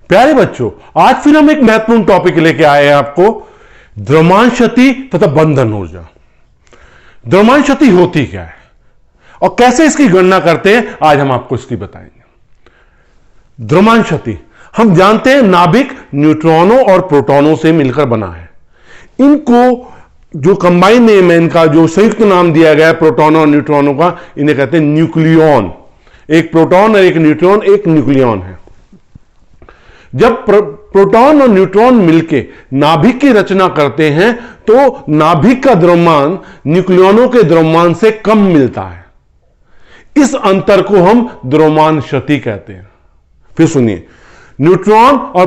प्यारे बच्चों, आज फिर हम एक महत्वपूर्ण टॉपिक लेके आए हैं आपको, द्रव्यमान शक्ति तथा बंधन ऊर्जा। द्रव्यमान शक्ति होती क्या है और कैसे इसकी गणना करते हैं, आज हम आपको इसकी बताएंगे। द्रव्यमान शक्ति हम जानते हैं नाभिक न्यूट्रॉनों और प्रोटॉनों से मिलकर बना है। इनको जो कंबाइन नेम है, इनका जो संयुक्त नाम दिया गया है प्रोटॉनों और न्यूट्रॉनों का, इन्हें कहते हैं न्यूक्लियॉन। एक प्रोटॉन और एक न्यूट्रॉन एक न्यूक्लियॉन है। जब प्रोटॉन और न्यूट्रॉन मिलके नाभिक की रचना करते हैं तो नाभिक का द्रव्यमान न्यूक्लियनों के द्रव्यमान से कम मिलता है। इस अंतर को हम द्रव्यमान शक्ति कहते हैं। फिर सुनिए, न्यूट्रॉन और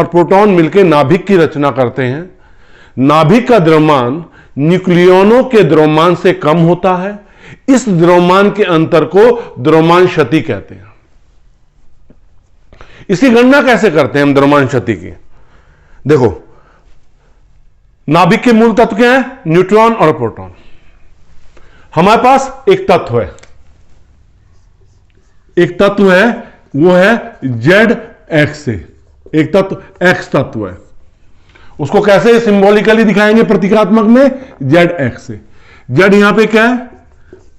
प्रोटॉन मिलकर नाभिक की रचना करते हैं। नाभिक का द्रव्यमान न्यूक्लियनों के द्रव्यमान से कम होता है। इस द्रव्यमान के अंतर को द्रव्यमान शक्ति कहते हैं। इसकी गणना कैसे करते हैं हम द्रव्यमान शक्ति की? देखो, नाभिक के मूल तत्व क्या है? न्यूट्रॉन और प्रोटॉन। हमारे पास एक तत्व है, वो है जेड एक्स से। एक तत्व एक्स तत्व है, उसको कैसे सिंबॉलिकली दिखाएंगे प्रतीकात्मक में? जेड एक्स से। जेड यहां पे क्या है?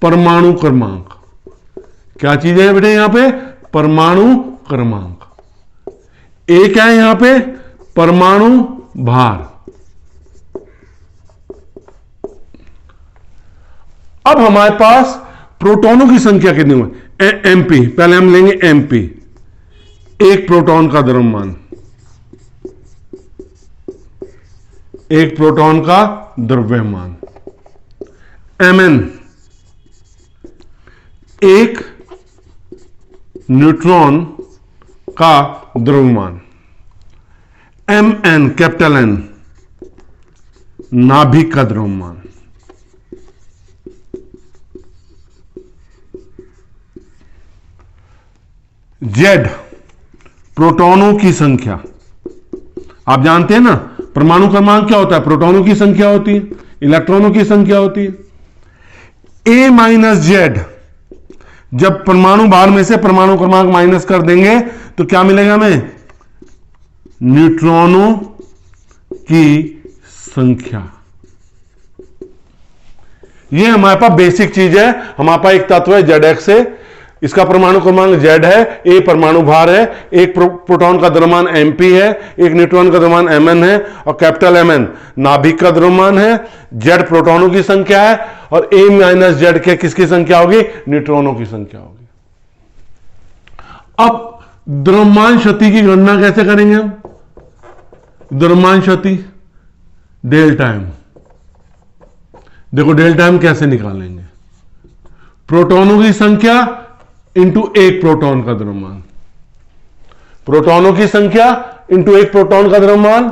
परमाणु क्रमांक। क्या चीज है बेटे यहां पे? परमाणु क्रमांक। एक है यहां पे परमाणु भार। अब हमारे पास प्रोटॉनों की संख्या कितनी हुई? एमपी। पहले हम लेंगे एमपी, एक प्रोटॉन का द्रव्यमान। एक प्रोटॉन का द्रव्यमान। एमएन, एक न्यूट्रॉन का द्रव्यमान। एमएन, कैपिटल एन, नाभिक का द्रव्यमान। जेड, प्रोटॉनों की संख्या। आप जानते हैं ना, परमाणु क्रमांक क्या होता है? प्रोटॉनों की संख्या होती है, इलेक्ट्रॉनों की संख्या होती है। ए माइनस जेड, जब परमाणु भार में से परमाणु क्रमांक माइनस कर देंगे तो क्या मिलेगा हमें? न्यूट्रॉनों की संख्या। यह हमारे पास बेसिक चीज है। हमारे पास एक तत्व है जेड एक्स से, इसका परमाणु क्रमांक जेड है, ए परमाणु भार है, एक प्रोटॉन का द्रव्यमान एमपी है, एक न्यूट्रॉन का द्रव्यमान एमएन है, और कैपिटल एमएन नाभिक का द्रव्यमान है, जेड प्रोटॉनों की संख्या है, और ए माइनस जेड के किसकी संख्या होगी? न्यूट्रॉनों की संख्या होगी। अब द्रव्यमान शक्ति की गणना कैसे करेंगे हम? द्रव्यमान शक्ति डेल टाइम। देखो डेल टाइम कैसे निकालेंगे? प्रोटॉनों की संख्या इंटू एक प्रोटॉन का द्रव्यमान। प्रोटॉनों की संख्या इंटू एक प्रोटॉन का द्रव्यमान।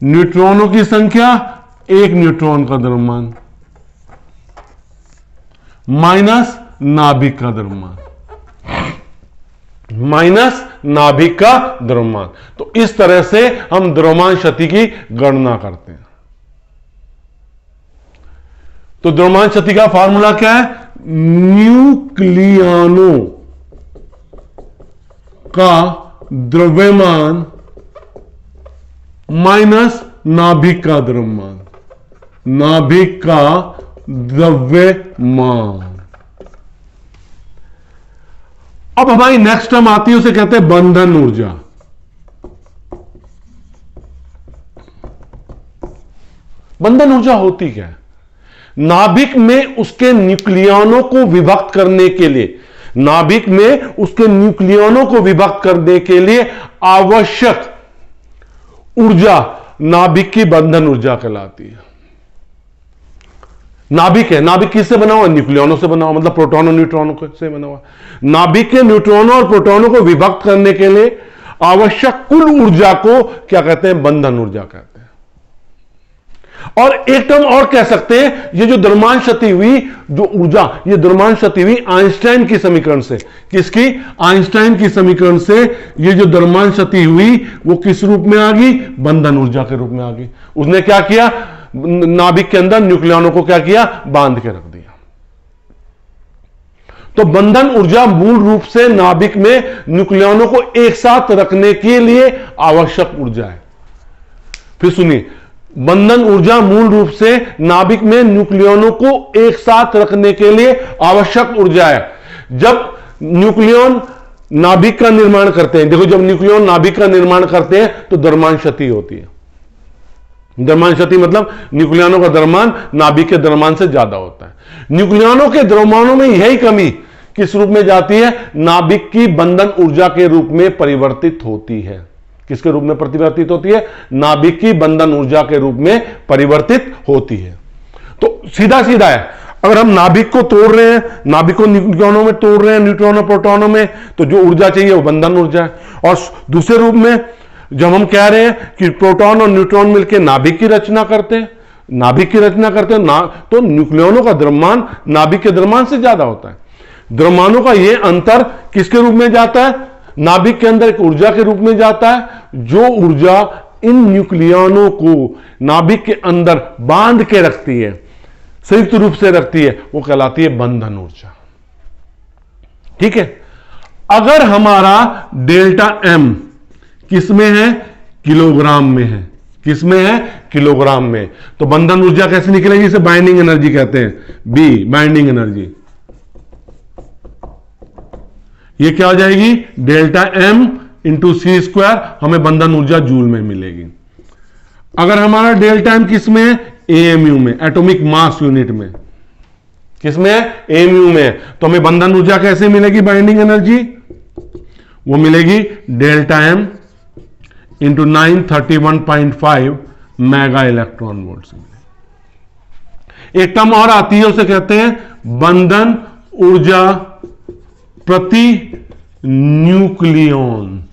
न्यूट्रॉनों की संख्या एक न्यूट्रॉन का द्रव्यमान माइनस नाभिक का द्रव्यमान। माइनस नाभिक का द्रव्यमान। तो इस तरह से हम द्रव्यमान शक्ति की गणना करते हैं। तो द्रव्यमान शक्ति का फॉर्मूला क्या है? न्यूक्लियनों का द्रव्यमान माइनस नाभिक का द्रव्यमान। नाभिक का द्रव्यमान। अब हमारी नेक्स्ट टर्म आती है, उसे कहते हैं बंधन ऊर्जा। बंधन ऊर्जा होती क्या है? नाभिक में उसके न्यूक्लियनों को विभक्त करने के लिए, नाभिक में उसके न्यूक्लियनों को विभक्त करने के लिए आवश्यक ऊर्जा नाभिक की बंधन ऊर्जा कहलाती है। नाभिक है, नाभिक किससे बना हुआ? न्यूक्लियनों से बना हुआ, मतलब प्रोटॉन और न्यूट्रॉनों से बना हुआ। नाभिक के न्यूट्रॉनों और प्रोटॉनों को विभक्त करने के लिए आवश्यक कुल ऊर्जा को क्या कहते हैं? बंधन ऊर्जा कहते हैं। और एक टर्म और कह सकते हैं, ये जो द्रव्यमान शक्ति हुई, जो ऊर्जा, ये द्रव्यमान शक्ति हुई आइंस्टाइन की समीकरण से। किसकी? आइंस्टाइन की समीकरण से ये जो द्रव्यमान शक्ति हुई वो किस रूप में आ गई? बंधन ऊर्जा के रूप में आ गई। उसने क्या किया? नाभिक के अंदर न्यूक्लियनों को क्या किया, बांध के रख दिया। तो बंधन ऊर्जा मूल रूप से नाभिक में न्यूक्लियनों को एक साथ रखने के लिए आवश्यक ऊर्जा है। फिर सुनिए, बंधन ऊर्जा मूल रूप से नाभिक में न्यूक्लियनों को एक साथ रखने के लिए आवश्यक ऊर्जा है। जब न्यूक्लियन नाभिक का निर्माण करते हैं, देखो जब न्यूक्लियन नाभिक का निर्माण करते हैं तो द्रव्यमान क्षति होती है। द्रव्यमान क्षति मतलब न्यूक्लियनों का द्रव्यमान नाभिक के द्रव्यमान से ज्यादा होता है। न्यूक्लियनों के द्रव्यमानों में यही कमी किस रूप में जाती है, नाभिक की बंधन ऊर्जा के रूप में परिवर्तित होती है। किसके रूप में परिवर्तित होती है, नाभिक की बंधन ऊर्जा के रूप में परिवर्तित होती है। तो सीधा सीधा है, अगर हम नाभिक को तोड़ रहे हैं, नाभिक को न्यूक्लियनों में तोड़ रहे हैं, न्यूट्रॉनों प्रोटॉनों में, तो जो ऊर्जा चाहिए वो बंधन ऊर्जा है। और दूसरे रूप में जब हम कह रहे हैं कि प्रोटॉन और न्यूट्रॉन मिलकर नाभिक की रचना करते हैं, नाभिक की रचना करते हैं ना, तो न्यूक्लियनों का द्रव्यमान नाभिक के द्रव्यमान से ज्यादा होता है। द्रव्यमानों का यह अंतर किसके रूप में जाता है, नाभिक के अंदर एक ऊर्जा के रूप में जाता है, जो ऊर्जा इन न्यूक्लियनों को नाभिक के अंदर बांध के रखती है, संयुक्त रूप से रखती है, वो कहलाती है बंधन ऊर्जा। ठीक है। अगर हमारा डेल्टा एम किसमें है, किलोग्राम में है, किसमें है, किलोग्राम में, तो बंधन ऊर्जा कैसे निकलेगी, इसे बाइंडिंग एनर्जी कहते हैं, बी बाइंडिंग एनर्जी। ये क्या हो जाएगी, डेल्टा एम इंटू सी स्क्वायर, हमें बंधन ऊर्जा जूल में मिलेगी। अगर हमारा डेल्टा एम किसमें है, एएमयू में, एटॉमिक मास यूनिट में, किसमें है, एएमयू में, तो हमें बंधन ऊर्जा कैसे मिलेगी, बाइंडिंग एनर्जी, वो मिलेगी delta m into 931.5 mega electron volt. एक टर्म और आती है, उसे कहते हैं बंधन ऊर्जा प्रति न्यूक्लियन।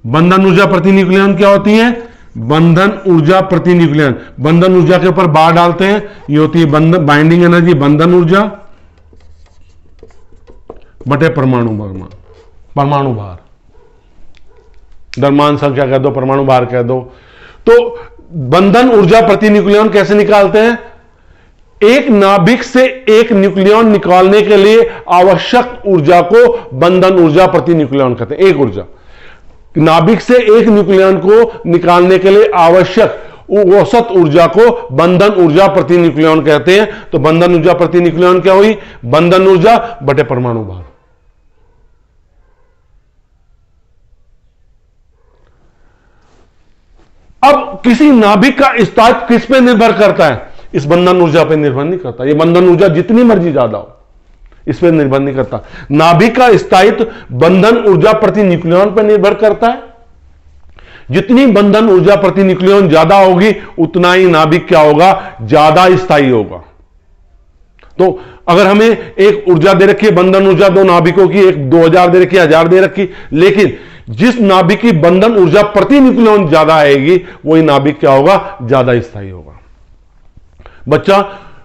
बंधन ऊर्जा प्रति न्यूक्लियन क्या होती है, बंधन ऊर्जा प्रति न्यूक्लियन, बंधन ऊर्जा के ऊपर बार डालते हैं, ये होती है बंधन बाइंडिंग एनर्जी, बंधन ऊर्जा बटे परमाणु भार, परमाणु भार, द्रव्यमान संख्या कह दो, परमाणु भार कह दो। तो बंधन ऊर्जा प्रति न्यूक्लियन कैसे निकालते हैं, एक नाभिक से एक न्यूक्लियन निकालने के लिए आवश्यक ऊर्जा को बंधन ऊर्जा प्रति न्यूक्लियन कहते हैं। एक ऊर्जा, नाभिक से एक न्यूक्लियन को निकालने के लिए आवश्यक औसत ऊर्जा को बंधन ऊर्जा प्रति न्यूक्लियन कहते हैं। तो बंधन ऊर्जा प्रति न्यूक्लियन क्या हुई, बंधन ऊर्जा बटे परमाणु भार। अब किसी नाभिक का स्थायित्व किस पे निर्भर करता है, इस बंधन ऊर्जा पे निर्भर नहीं करता। ये बंधन ऊर्जा जितनी मर्जी ज्यादा हो, इस पे निर्भर नहीं करता। नाभिक का स्थायित्व बंधन ऊर्जा प्रति न्यूक्लियन पर निर्भर करता है। जितनी बंधन ऊर्जा प्रति न्यूक्लियन ज्यादा होगी, उतना ही नाभिक क्या होगा, ज्यादा स्थायी होगा। तो अगर हमें एक ऊर्जा दे रखी है, बंधन ऊर्जा दो नाभिकों की, एक 2000 दे रखी, 1000 दे रखी, लेकिन जिस नाभिक की बंधन ऊर्जा प्रति न्यूक्लियन ज्यादा आएगी, वही नाभिक क्या होगा, ज्यादा स्थायी होगा।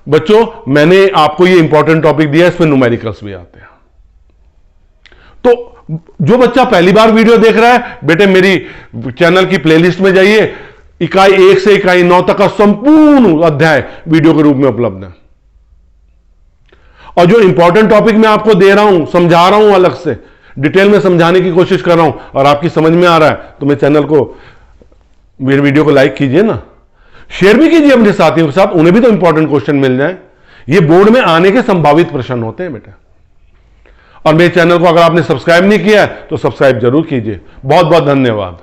बच्चों मैंने आपको ये इंपॉर्टेंट टॉपिक दिया, इसमें न्यूमेरिकल्स भी आते हैं। तो जो बच्चा पहली बार वीडियो देख रहा है, बेटे मेरी चैनल की प्लेलिस्ट में जाइए, इकाई 1 से इकाई 9 तक का संपूर्ण अध्याय वीडियो के रूप में उपलब्ध है। और जो इंपॉर्टेंट टॉपिक मैं आपको दे रहा हूं, समझा रहा हूं, अलग से डिटेल में समझाने की कोशिश कर रहा हूं, और आपकी समझ में आ रहा है, तो मेरे चैनल को, मेरे वीडियो को लाइक कीजिए ना, शेयर भी कीजिए अपने साथियों के साथ, उन्हें भी तो इंपॉर्टेंट क्वेश्चन मिल जाए। ये बोर्ड में आने के संभावित प्रश्न होते हैं बेटा। और मेरे चैनल को अगर आपने सब्सक्राइब नहीं किया है तो सब्सक्राइब जरूर कीजिए। बहुत बहुत धन्यवाद।